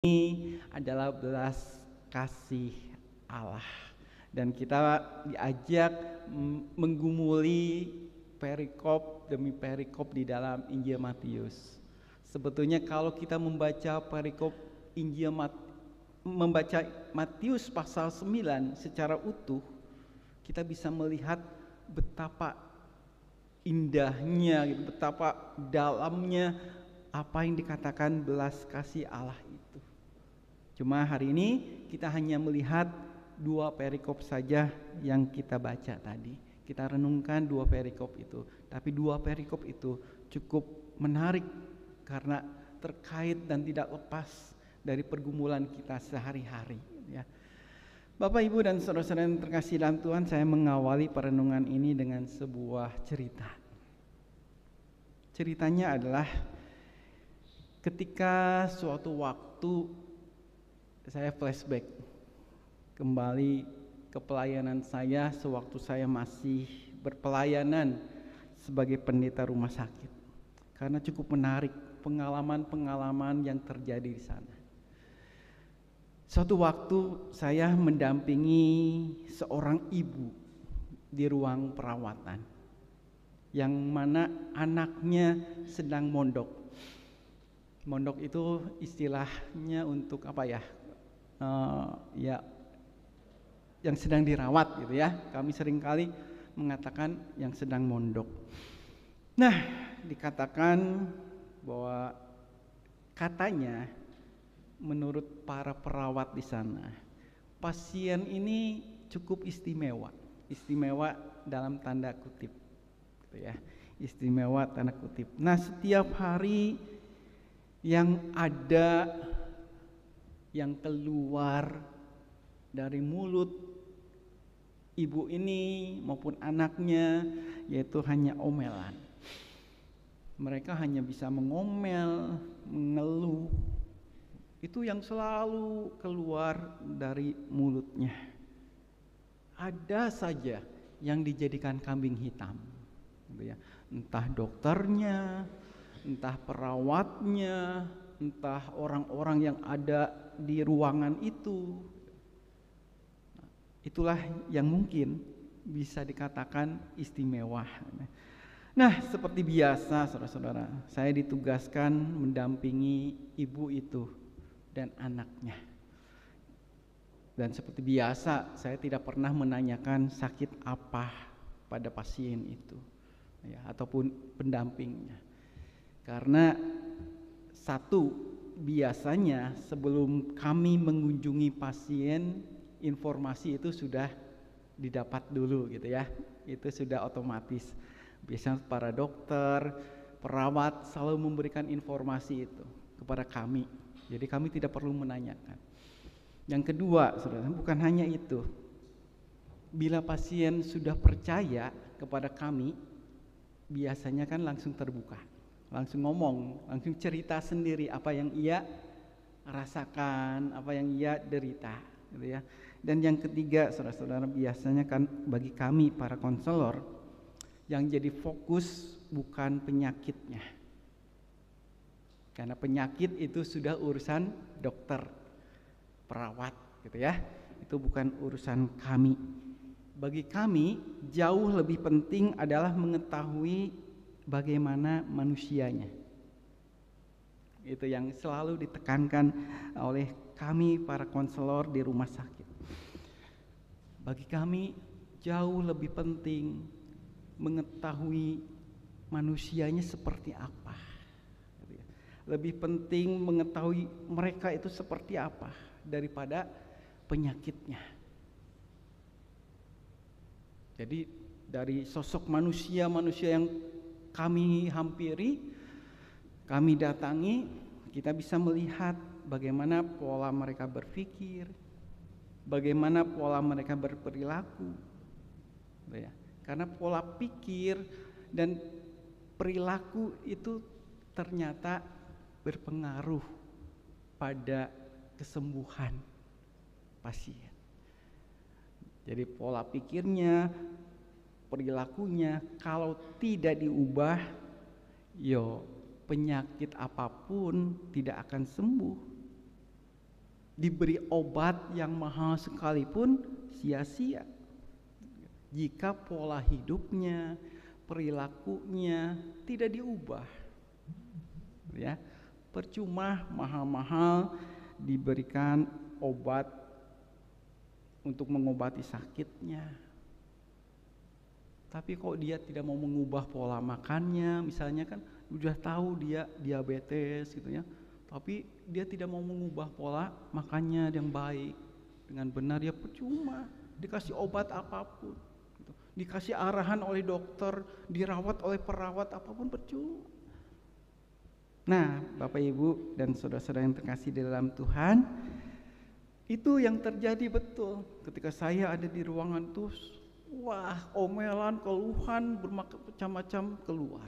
ini adalah belas kasih Allah, dan kita diajak menggumuli perikop demi perikop di dalam Injil Matius. Sebetulnya kalau kita membaca perikop membaca Matius pasal 9 secara utuh, kita bisa melihat betapa indahnya, betapa dalamnya apa yang dikatakan belas kasih Allah itu. Cuma hari ini kita hanya melihat 2 perikop saja yang kita baca tadi. Kita renungkan 2 perikop itu. Tapi 2 perikop itu cukup menarik karena terkait dan tidak lepas dari pergumulan kita sehari-hari, ya. Bapak, Ibu, dan saudara-saudara yang terkasih dalam Tuhan, saya mengawali perenungan ini dengan sebuah cerita. Ceritanya adalah ketika suatu waktu saya flashback kembali ke pelayanan saya sewaktu saya masih berpelayanan sebagai pendeta rumah sakit, karena cukup menarik pengalaman-pengalaman yang terjadi di sana. Suatu waktu saya mendampingi seorang ibu di ruang perawatan yang mana anaknya sedang mondok. Mondok itu istilahnya untuk apa ya? Yang sedang dirawat gitu ya. Kami seringkali mengatakan yang sedang mondok. Nah, dikatakan bahwa katanya menurut para perawat di sana, pasien ini cukup istimewa. Istimewa dalam tanda kutip gitu ya. Istimewa tanda kutip. Nah, setiap hari yang ada yang keluar dari mulut ibu ini maupun anaknya yaitu hanya omelan. Mereka hanya bisa mengomel, mengeluh. Itu yang selalu keluar dari mulutnya. Ada saja yang dijadikan kambing hitam, gitu ya. Entah dokternya, entah perawatnya, entah orang-orang yang ada di ruangan itu. Itulah yang mungkin bisa dikatakan istimewa. Nah, seperti biasa saudara-saudara, saya ditugaskan mendampingi ibu itu dan anaknya. Dan seperti biasa, saya tidak pernah menanyakan sakit apa pada pasien itu, ya, ataupun pendampingnya. Karena satu, biasanya sebelum kami mengunjungi pasien, informasi itu sudah didapat dulu gitu ya. Itu sudah otomatis. Biasanya para dokter, perawat selalu memberikan informasi itu kepada kami. Jadi kami tidak perlu menanyakan. Yang kedua, saudara, bukan hanya itu. Bila pasien sudah percaya kepada kami, biasanya kan langsung terbuka. Langsung ngomong, langsung cerita sendiri apa yang ia rasakan, apa yang ia derita, gitu ya. Dan yang ketiga, saudara-saudara, biasanya kan bagi kami para konselor, yang jadi fokus bukan penyakitnya. Karena penyakit itu sudah urusan dokter, perawat, gitu ya. Itu bukan urusan kami. Bagi kami, jauh lebih penting adalah mengetahui bagaimana manusianya. Itu yang selalu ditekankan oleh kami para konselor di rumah sakit. Bagi kami jauh lebih penting mengetahui manusianya seperti apa. Lebih penting mengetahui mereka itu seperti apa daripada penyakitnya. Jadi dari sosok manusia-manusia yang kami hampiri, kami datangi, kita bisa melihat bagaimana pola mereka berpikir, bagaimana pola mereka berperilaku, ya. Karena pola pikir dan perilaku itu ternyata berpengaruh pada kesembuhan pasien. Jadi pola pikirnya, perilakunya kalau tidak diubah, penyakit apapun tidak akan sembuh. diberi obat yang mahal sekalipun sia-sia jika pola hidupnya, perilakunya tidak diubah. Ya, percuma mahal-mahal diberikan obat untuk mengobati sakitnya. Tapi kok dia tidak mau mengubah pola makannya, misalnya kan udah tahu dia diabetes gitu ya, tapi dia tidak mau mengubah pola makannya yang baik dengan benar, ya percuma dikasih obat apapun gitu. Dikasih arahan oleh dokter, dirawat oleh perawat apapun percuma. Nah, Bapak Ibu dan saudara-saudara yang terkasih di dalam Tuhan, itu yang terjadi betul ketika saya ada di ruangan tuh. Wah, omelan, keluhan bermacam-macam keluar.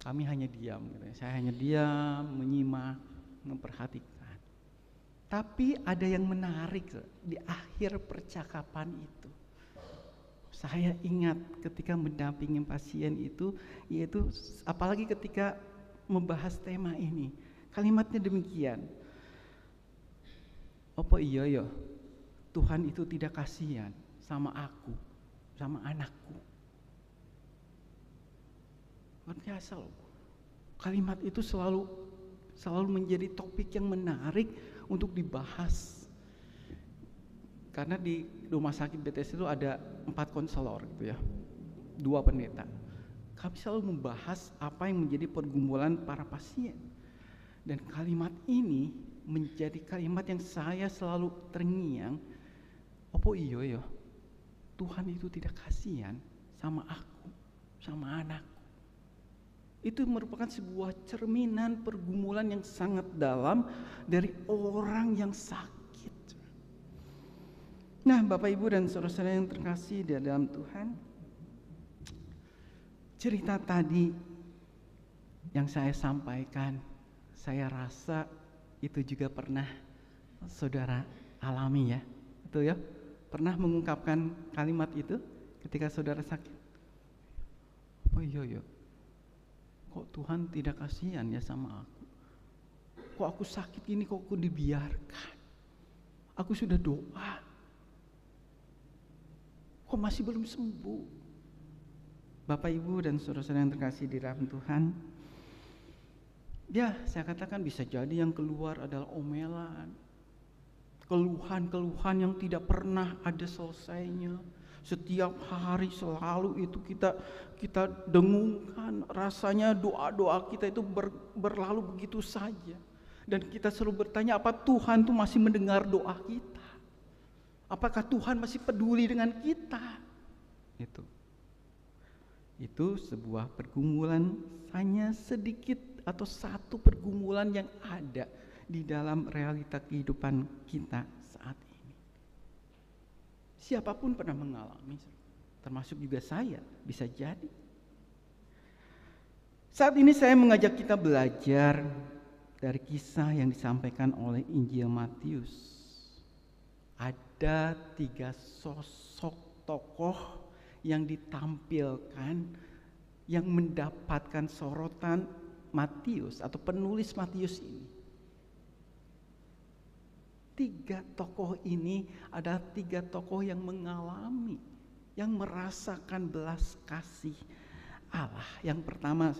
Kami hanya diam, gitu ya. Saya hanya diam, menyimak, memperhatikan. Tapi ada yang menarik di akhir percakapan itu. Saya ingat ketika mendampingi pasien itu, yaitu apalagi ketika membahas tema ini, kalimatnya demikian. Apa iya ya, Tuhan itu tidak kasihan sama aku, sama anakku. Luar biasa loh. Kalimat itu selalu menjadi topik yang menarik untuk dibahas. Karena di rumah sakit BTS itu ada 4 konselor gitu ya, 2 pendeta. Kami selalu membahas apa yang menjadi pergumulan para pasien. Dan kalimat ini menjadi kalimat yang saya selalu terngiang. Apa iya ya, Tuhan itu tidak kasihan sama aku, sama anakku. Itu merupakan sebuah cerminan pergumulan yang sangat dalam dari orang yang sakit. Nah, Bapak Ibu dan saudara-saudara yang terkasih di dalam Tuhan, cerita tadi yang saya sampaikan, saya rasa itu juga pernah saudara alami ya. Betul ya? Pernah mengungkapkan kalimat itu ketika saudara sakit? Oh iya ya, kok Tuhan tidak kasihan ya sama aku? Kok aku sakit ini, kok aku dibiarkan? Aku sudah doa, kok masih belum sembuh? Bapak Ibu dan saudara-saudara yang terkasih di dalam Tuhan, ya saya katakan bisa jadi yang keluar adalah omelan, keluhan-keluhan yang tidak pernah ada selesainya. Setiap hari selalu itu kita dengungkan, rasanya doa-doa kita itu berlalu begitu saja. Dan kita selalu bertanya, apa Tuhan tuh masih mendengar doa kita? Apakah Tuhan masih peduli dengan kita? Itu sebuah pergumulan, hanya sedikit atau satu pergumulan yang ada di dalam realita kehidupan kita saat ini. Siapapun pernah mengalami, termasuk juga saya, bisa jadi. Saat ini saya mengajak kita belajar dari kisah yang disampaikan oleh Injil Matius. Ada 3 sosok tokoh yang ditampilkan yang mendapatkan sorotan Matius atau penulis Matius ini. 3 tokoh ini adalah 3 tokoh yang mengalami, yang merasakan belas kasih Allah. Yang pertama,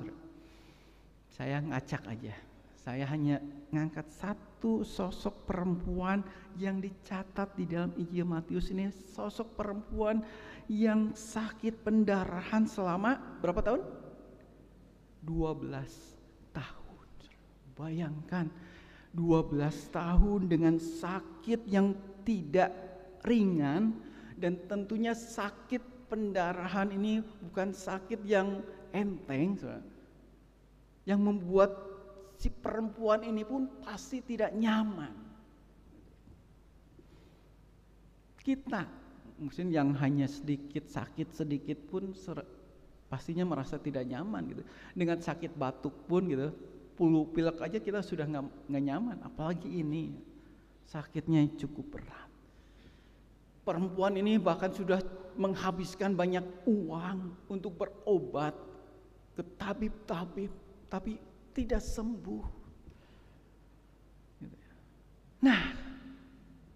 saya ngacak aja. Saya hanya ngangkat satu sosok perempuan yang dicatat di dalam Injil Matius ini. Sosok perempuan yang sakit pendarahan selama berapa tahun? 12 tahun. Bayangkan 12 tahun dengan sakit yang tidak ringan, dan tentunya sakit pendarahan ini bukan sakit yang enteng, yang membuat si perempuan ini pun pasti tidak nyaman. Kita mungkin yang hanya sedikit sakit sedikit pun pastinya merasa tidak nyaman gitu. Dengan sakit batuk pun gitu, pilek aja kita sudah nggak nyaman, apalagi ini sakitnya cukup berat. Perempuan ini bahkan sudah menghabiskan banyak uang untuk berobat ke tabib-tabib, tapi tidak sembuh.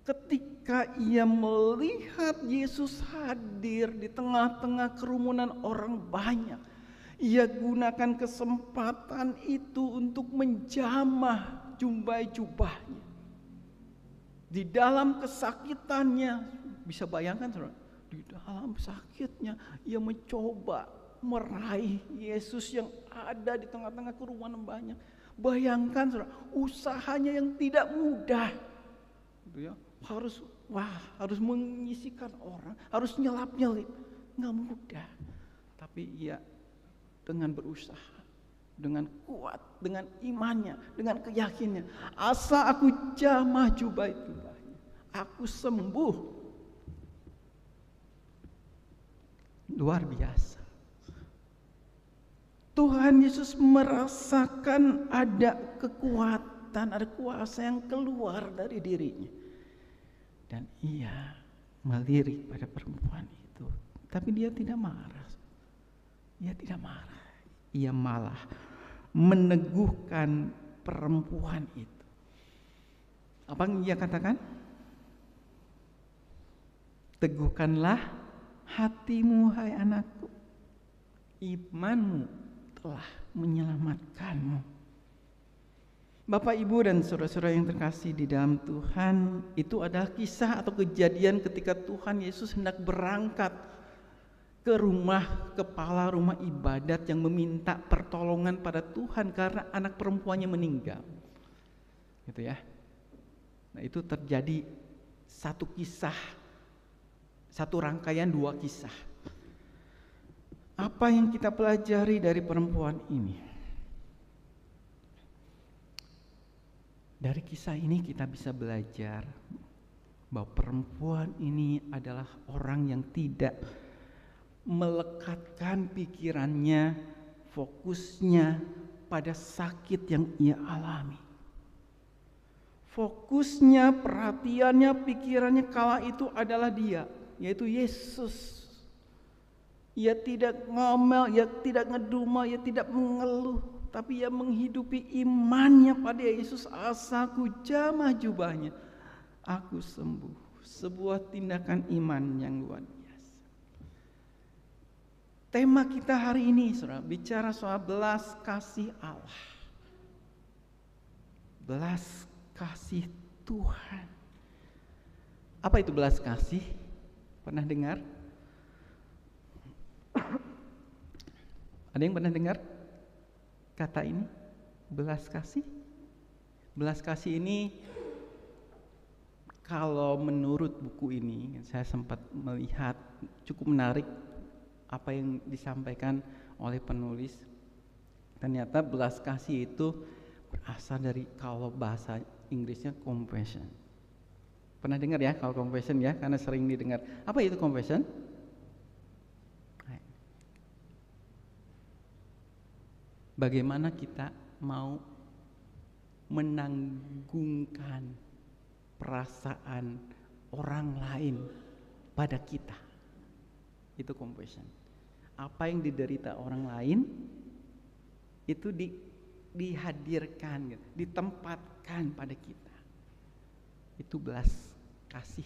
ketika ia melihat Yesus hadir di tengah-tengah kerumunan orang banyak, ia gunakan kesempatan itu untuk menjamah jubahnya. Di dalam kesakitannya, bisa bayangkan saudara, di dalam sakitnya ia mencoba meraih Yesus yang ada di tengah-tengah kerumunan banyak. Bayangkan saudara, usahanya yang tidak mudah, gitu ya. Harus mengisikan orang, harus nyelap-nyelip, nggak mudah. Tapi ia dengan berusaha, dengan kuat, dengan imannya, dengan keyakinannya, asa aku jamah jubahnya, aku sembuh. Luar biasa. Tuhan Yesus merasakan ada kekuatan, ada kuasa yang keluar dari dirinya. Dan ia melirik pada perempuan itu. Tapi dia tidak marah. Ia tidak marah. Ia malah meneguhkan perempuan itu. Apa yang ia katakan? Teguhkanlah hatimu, hai anakku. Imanmu telah menyelamatkanmu. Bapak, Ibu, dan saudara-saudara yang terkasih di dalam Tuhan, itu adalah kisah atau kejadian ketika Tuhan Yesus hendak berangkat ke rumah kepala rumah ibadat yang meminta pertolongan pada Tuhan karena anak perempuannya meninggal. Gitu ya. Nah, itu terjadi satu kisah, satu rangkaian dua kisah. Apa yang kita pelajari dari perempuan ini? Dari kisah ini kita bisa belajar bahwa perempuan ini adalah orang yang tidak melekatkan pikirannya, fokusnya pada sakit yang ia alami. Fokusnya, perhatiannya, pikirannya kala itu adalah dia, yaitu Yesus. Ia tidak ngomel, ia tidak ngedumel, ia tidak mengeluh, tapi ia menghidupi imannya pada Yesus. Asaku jamah jubahnya, aku sembuh. Sebuah tindakan iman yang luar biasa. Tema kita hari ini, saudara, bicara soal belas kasih Allah. Belas kasih Tuhan. Apa itu belas kasih? Pernah dengar? Ada yang pernah dengar kata ini? Belas kasih? Belas kasih ini, kalau menurut buku ini, saya sempat melihat cukup menarik apa yang disampaikan oleh penulis. Ternyata belas kasih itu berasal dari, kalau bahasa Inggrisnya, compassion. Pernah dengar ya kalau compassion ya, karena sering didengar. Apa itu compassion? Bagaimana kita mau menanggungkan perasaan orang lain pada kita. Itu compassion. Apa yang diderita orang lain itu dihadirkan, ditempatkan pada kita. Itu belas kasih.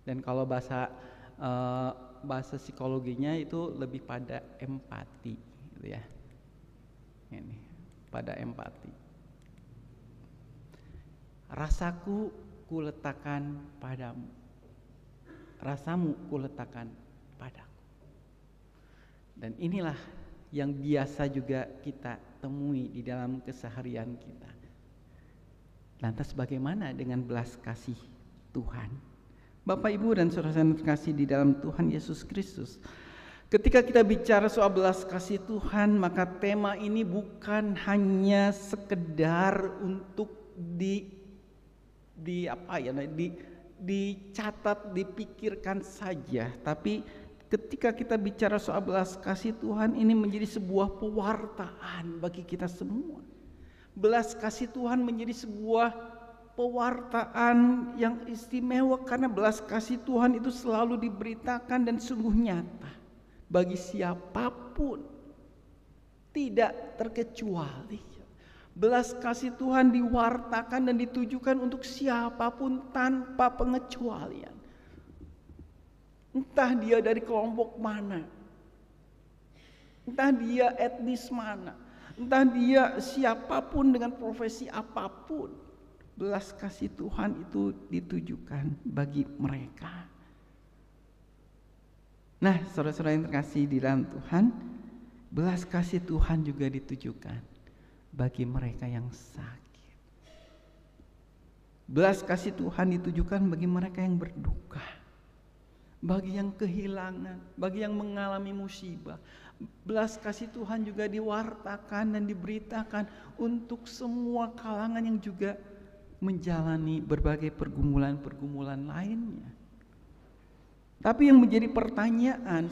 Dan kalau bahasa psikologinya itu lebih pada empati, gitu ya. Ini pada empati. Rasaku kuletakkan padamu, rasamu kuletakkan padaku. Dan inilah yang biasa juga kita temui di dalam keseharian kita. Lantas bagaimana dengan belas kasih Tuhan? Bapak, Ibu, dan saudara yang terkasih di dalam Tuhan Yesus Kristus, ketika kita bicara soal belas kasih Tuhan, maka tema ini bukan hanya sekedar untuk dicatat, dipikirkan saja, tapi ketika kita bicara soal belas kasih Tuhan, ini menjadi sebuah pewartaan bagi kita semua. Belas kasih Tuhan menjadi sebuah pewartaan yang istimewa, karena belas kasih Tuhan itu selalu diberitakan dan sungguh nyata bagi siapapun, tidak terkecuali. Belas kasih Tuhan diwartakan dan ditujukan untuk siapapun tanpa pengecualian. Entah dia dari kelompok mana, entah dia etnis mana, entah dia siapapun dengan profesi apapun, belas kasih Tuhan itu ditujukan bagi mereka. Nah, saudara-saudara yang terkasih di dalam Tuhan, belas kasih Tuhan juga ditujukan bagi mereka yang sakit. Belas kasih Tuhan ditujukan bagi mereka yang berduka, bagi yang kehilangan, bagi yang mengalami musibah. Belas kasih Tuhan juga diwartakan dan diberitakan untuk semua kalangan yang juga menjalani berbagai pergumulan-pergumulan lainnya. Tapi yang menjadi pertanyaan,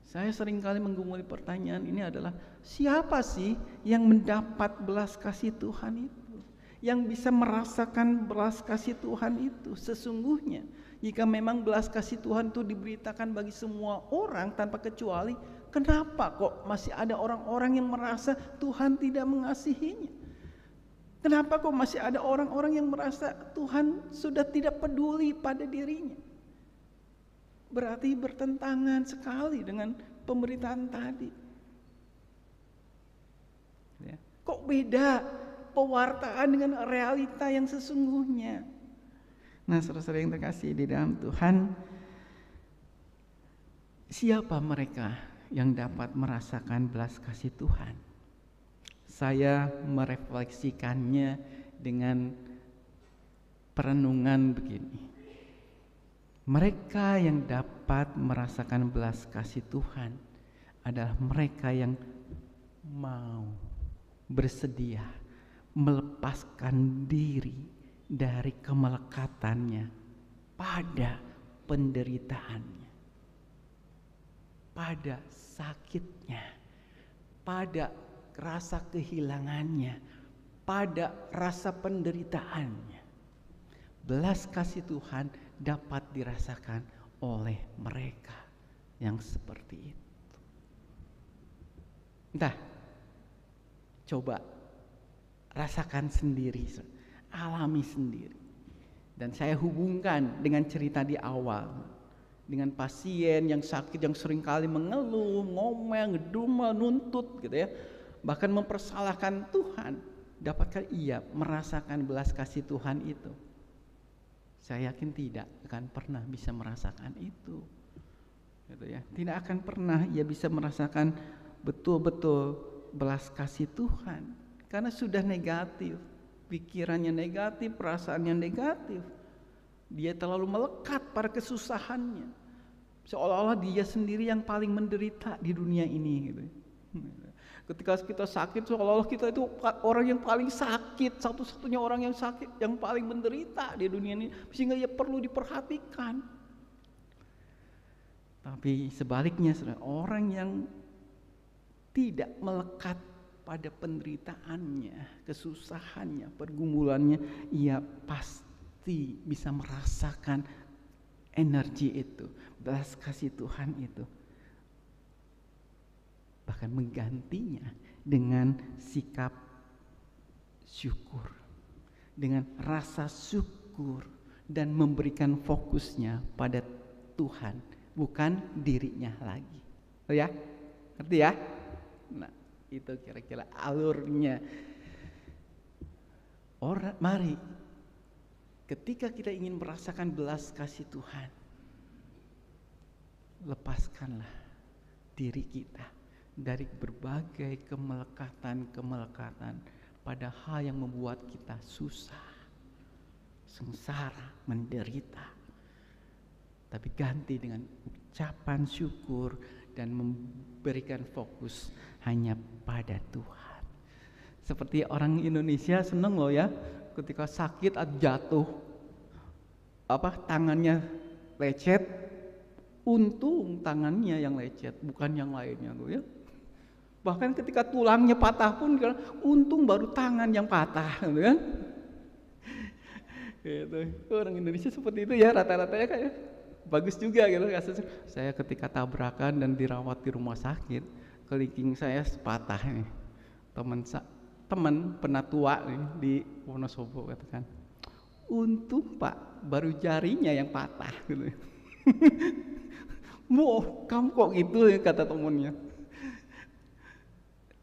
saya seringkali menggumuli pertanyaan ini adalah, siapa sih yang mendapat belas kasih Tuhan itu? Yang bisa merasakan belas kasih Tuhan itu sesungguhnya? Jika memang belas kasih Tuhan itu diberitakan bagi semua orang tanpa kecuali, kenapa kok masih ada orang-orang yang merasa Tuhan tidak mengasihinya? Kenapa kok masih ada orang-orang yang merasa Tuhan sudah tidak peduli pada dirinya? Berarti bertentangan sekali dengan pemberitaan tadi. Ya. Kok beda pewartaan dengan realita yang sesungguhnya? Nah, saudara-saudara yang terkasih di dalam Tuhan, siapa mereka yang dapat merasakan belas kasih Tuhan? Saya merefleksikannya dengan perenungan begini. Mereka yang dapat merasakan belas kasih Tuhan adalah mereka yang mau bersedia melepaskan diri dari kemelekatannya pada penderitaannya, pada sakitnya, pada rasa kehilangannya, pada rasa penderitaannya. Belas kasih Tuhan dapat dirasakan oleh mereka yang seperti itu. Entah, coba rasakan sendiri, alami sendiri. Dan saya hubungkan dengan cerita di awal, dengan pasien yang sakit yang seringkali mengeluh, ngomel, ngedumel, nuntut gitu ya, bahkan mempersalahkan Tuhan. Dapatkah ia merasakan belas kasih Tuhan itu? Saya yakin tidak akan pernah bisa merasakan itu, gitu ya. Tidak akan pernah ia bisa merasakan betul-betul belas kasih Tuhan, karena sudah negatif, pikirannya negatif, perasaannya negatif. Dia terlalu melekat pada kesusahannya, seolah-olah dia sendiri yang paling menderita di dunia ini, gitu. Ketika kita sakit, seolah-olah kita itu orang yang paling sakit, satu-satunya orang yang sakit, yang paling menderita di dunia ini, sehingga ia perlu diperhatikan. Tapi sebaliknya, orang yang tidak melekat pada penderitaannya, kesusahannya, pergumulannya, ia pasti bisa merasakan energi itu, belas kasih Tuhan itu. Bahkan menggantinya dengan sikap syukur, dengan rasa syukur, dan memberikan fokusnya pada Tuhan, bukan dirinya lagi. Oh ya, ngerti ya? Nah, itu kira-kira alurnya. Mari, ketika kita ingin merasakan belas kasih Tuhan, lepaskanlah diri kita dari berbagai kemelekatan pada hal yang membuat kita susah, sengsara, menderita. Tapi ganti dengan ucapan syukur dan memberikan fokus hanya pada Tuhan. Seperti orang Indonesia seneng loh ya, ketika sakit atau jatuh, tangannya lecet, untung tangannya yang lecet, bukan yang lainnya tuh ya. Bahkan ketika tulangnya patah pun, untung baru tangan yang patah, gitu kan? Gitu. Orang Indonesia seperti itu ya, rata-ratanya kayak bagus juga gitu kasusnya. Saya ketika tabrakan dan dirawat di rumah sakit, kelingking saya patah nih. teman penatua di Wonosobo katakan, untung Pak baru jarinya yang patah gitu. Kamu kok gitu ya, kata temennya.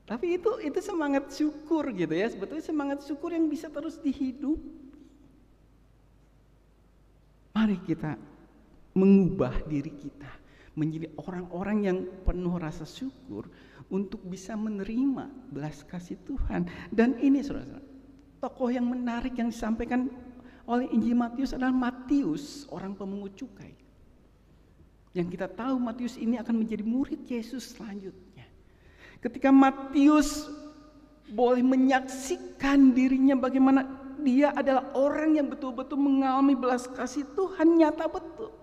Tapi itu semangat syukur gitu ya, sebetulnya semangat syukur yang bisa terus dihidup. Mari kita mengubah diri kita menjadi orang-orang yang penuh rasa syukur untuk bisa menerima belas kasih Tuhan. Dan ini saudara-saudara, tokoh yang menarik yang disampaikan oleh Injil Matius adalah Matius, orang pemungut cukai. Yang kita tahu Matius ini akan menjadi murid Yesus selanjutnya. Ketika Matius boleh menyaksikan dirinya bagaimana dia adalah orang yang betul-betul mengalami belas kasih Tuhan nyata betul.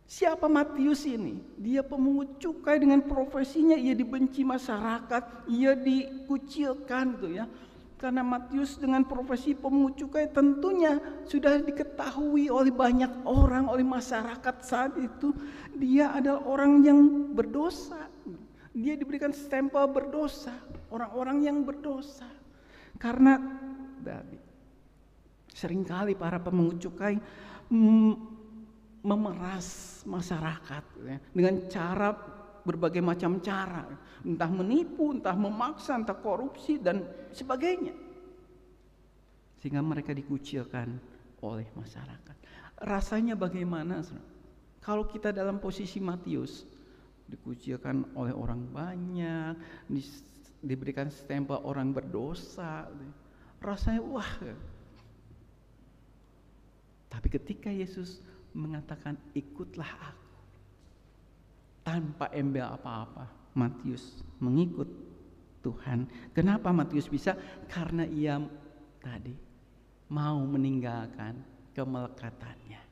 Siapa Matius ini? Dia pemungut cukai dengan profesinya, ia dibenci masyarakat, ia dikucilkan gitu ya. Karena Matius dengan profesi pemungut cukai tentunya sudah diketahui oleh banyak orang, oleh masyarakat saat itu. Dia adalah orang yang berdosa. Dia diberikan stempel berdosa, orang-orang yang berdosa. Karena seringkali para pemungut cukai memeras masyarakat ya, dengan cara berbagai macam cara, entah menipu, entah memaksa, entah korupsi dan sebagainya, sehingga mereka dikucilkan oleh masyarakat. Rasanya bagaimana kalau kita dalam posisi Matius, dikucilkan oleh orang banyak, diberikan stempel orang berdosa, rasanya wah. Tapi ketika Yesus mengatakan ikutlah aku, tanpa embel apa-apa, Matius mengikut Tuhan. Kenapa Matius bisa? Karena ia tadi mau meninggalkan kemelekatannya,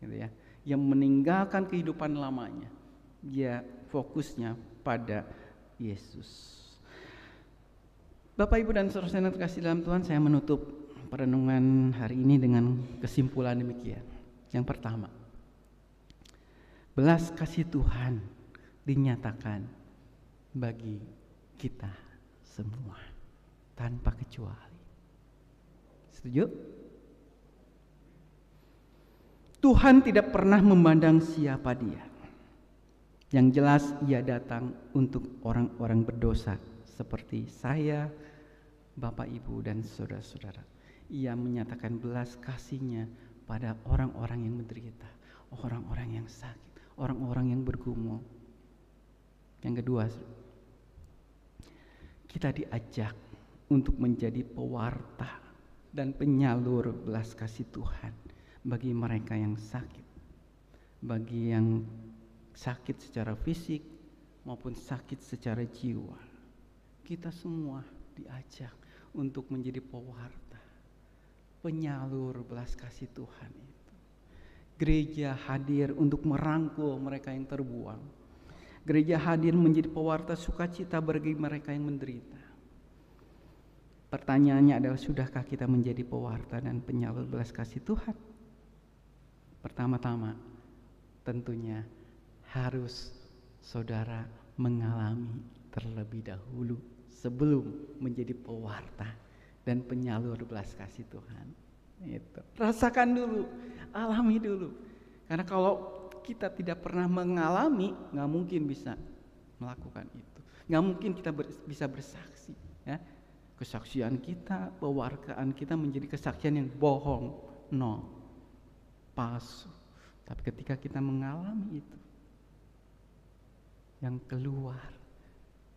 gitu ya. Yang meninggalkan kehidupan lamanya, dia fokusnya pada Yesus. Bapak, Ibu, dan saudara-saudara yang terkasih dalam Tuhan, saya menutup perenungan hari ini dengan kesimpulan demikian. Yang pertama, belas kasih Tuhan dinyatakan bagi kita semua tanpa kecuali. Setuju? Tuhan tidak pernah memandang siapa dia. Yang jelas ia datang untuk orang-orang berdosa seperti saya, Bapak, Ibu, dan saudara-saudara. Ia menyatakan belas kasih-Nya pada orang-orang yang menderita, orang-orang yang sakit, orang-orang yang bergumul. Yang kedua, kita diajak untuk menjadi pewarta dan penyalur belas kasih Tuhan bagi mereka yang sakit, bagi yang sakit secara fisik maupun sakit secara jiwa. Kita semua diajak untuk menjadi pewarta, penyalur belas kasih Tuhan itu. Gereja hadir untuk merangkul mereka yang terbuang. Gereja hadir menjadi pewarta sukacita bagi mereka yang menderita. Pertanyaannya adalah, sudahkah kita menjadi pewarta dan penyalur belas kasih Tuhan? Pertama-tama tentunya harus saudara mengalami terlebih dahulu sebelum menjadi pewarta dan penyalur belas kasih Tuhan. Itu. Rasakan dulu, alami dulu. Karena kalau kita tidak pernah mengalami, nggak mungkin bisa melakukan itu. Nggak mungkin kita bisa bersaksi. Ya. Kesaksian kita, pewartaan kita menjadi kesaksian yang bohong, palsu. Tapi ketika kita mengalami itu, yang keluar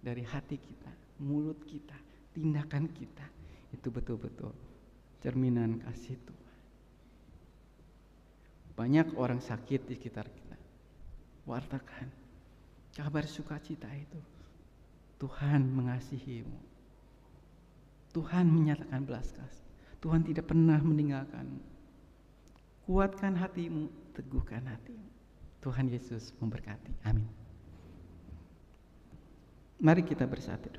dari hati kita, mulut kita, tindakan kita, itu betul-betul cerminan kasih Tuhan. Banyak orang sakit di sekitar kita. Wartakan kabar sukacita itu. Tuhan mengasihimu. Tuhan menyatakan belas kasih. Tuhan tidak pernah meninggalkanmu. Kuatkan hatimu, teguhkan hatimu. Tuhan Yesus memberkati. Amin. Mari kita bersatu.